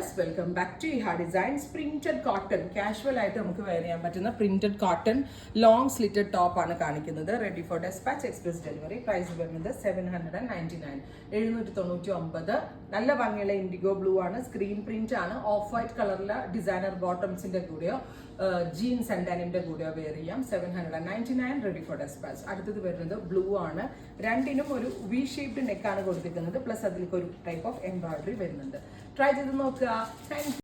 Viewers, welcome back to Iha designs. Printed cotton casual ആയിട്ട് നമുക്ക് wear ചെയ്യാൻ പറ്റുന്ന printed cotton long slitted top ആണ് കാണിക്കുന്നത്. Ready for despatch, express delivery. Price വരുന്നത് 799, 799. നല്ല ഭംഗിയുള്ള ഇൻഡിഗോ ബ്ലൂ ആണ്, സ്ക്രീൻ പ്രിന്റ് ആണ്. ഓഫ് വൈറ്റ് കളറിലെ ഡിസൈനർ ബോട്ടംസിന്റെ കൂടെയോ ജീൻസ് ആൻഡ് ഡെനിമിന്റെ കൂടെയോ വെയർ ചെയ്യാം. 799, റെഡി ഫോർ ഡെസ്പാച്ച്. അടുത്തത് വരുന്നത് ബ്ലൂ ആണ്. രണ്ടിനും ഒരു വി ഷേപ്ഡ് നെക്കാണ് കൊടുത്തിരിക്കുന്നത്, പ്ലസ് അതിലേക്ക് ഒരു ടൈപ്പ് ഓഫ് എംബ്രോയിഡറി വരുന്നുണ്ട്. ട്രൈ ചെയ്ത് നോക്കുക. താങ്ക്